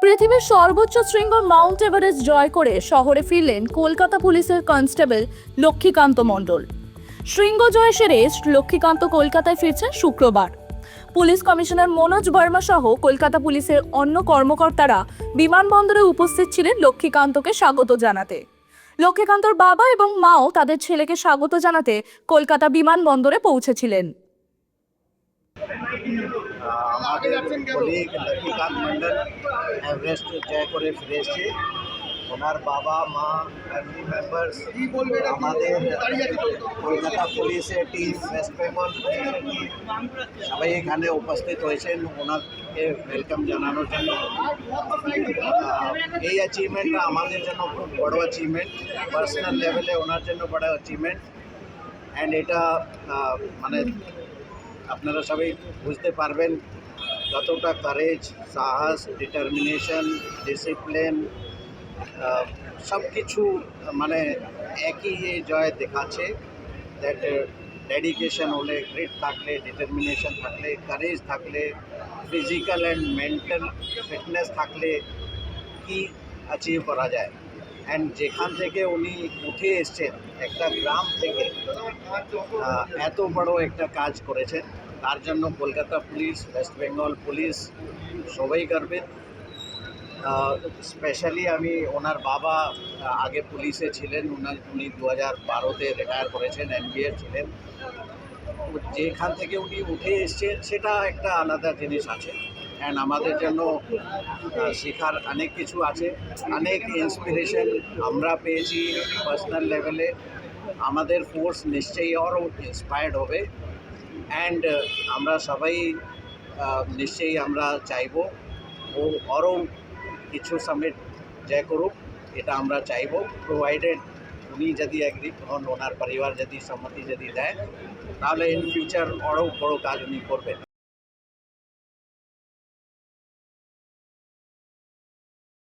পৃথিবীর সর্বোচ্চ শৃঙ্গ মাউন্ট এভারেস্ট জয় করে শহরে ফিরলেন কলকাতা পুলিশের কনস্টেবল লক্ষ্মীকান্ত মণ্ডল। শৃঙ্গ জয় সেরে লক্ষ্মীকান্ত কলকাতায় ফিরছেন শুক্রবার। পুলিশ কমিশনার মনোজ বর্মা সহ কলকাতা পুলিশের অন্য কর্মকর্তারা বিমানবন্দরে উপস্থিত ছিলেন লক্ষ্মীকান্তকে স্বাগত জানাতে। লক্ষ্মীকান্তর বাবা এবং মাও তাদের ছেলেকে স্বাগত জানাতে কলকাতা বিমানবন্দরে পৌঁছেছিলেন। আমাদের কলিগ লক্ষ্মীকান্ত মন্ডল এভারেস্ট জয় করে ফিরে এসছে। ওনার বাবা মা ফ্যামিলি মেম্বার্স, আমাদের কলকাতা পুলিশের টিম, ওয়েস্ট বেঙ্গল পুলিশের টিম সবাই এখানে উপস্থিত হয়েছেন ওনাকে ওয়েলকাম জানানোর জন্য। এই অ্যাচিভমেন্টটা আমাদের জন্য খুব বড় অ্যাচিভমেন্ট, পার্সোনাল লেভেলে ওনার জন্য বড় অ্যাচিভমেন্ট। অ্যান্ড এটা মানে আপনারা সবাই বুঝতে পারবেন কতটা কারেজ, সাহস, ডিটারমিনেশন, ডিসিপ্লিন সব কিছু মানে একই জয় দেখাচ্ছে। দ্যাট ডেডিকেশন হলে, গ্রিট থাকলে, ডিটারমিনেশন থাকলে, কারেজ থাকলে, ফিজিক্যাল অ্যান্ড মেন্টাল ফিটনেস থাকলে কি অ্যাচিভ করা যায়। অ্যান্ড যেখান থেকে উনি উঠে এসছেন, একটা গ্রাম থেকে এত বড় একটা কাজ করেছেন, তার জন্য Kolkata police, West Bengal police সবাই করবেন। স্পেশালি আমি ওনার বাবা আগে পুলিশে ছিলেন, উনি 2012-তে রিটায়ার করেছেন, এনবিএ ছিলেন। যেখান থেকে উনি উঠে এসছেন সেটা একটা আলাদা জিনিস আছে। অ্যান্ড আমাদের জন্য শেখার অনেক কিছু আছে, অনেক ইন্সপিরেশন আমরা পেয়েছি পার্সোনাল লেভেলে। আমাদের ফোর্স নিশ্চয়ই আরও ইন্সপায়ার্ড হবে। অ্যান্ড আমরা সবাই নিশ্চয়ই আমরা চাইব ও আরও কিছু সামিট জয় করুক, এটা আমরা চাইব, প্রোভাইডেড উনি যদি এগ্রি হন, ওনার পরিবার যদি সম্মতি যদি দেয়, তাহলে ইন ফিউচার আরও বড়ো কাজ উনি করবেন।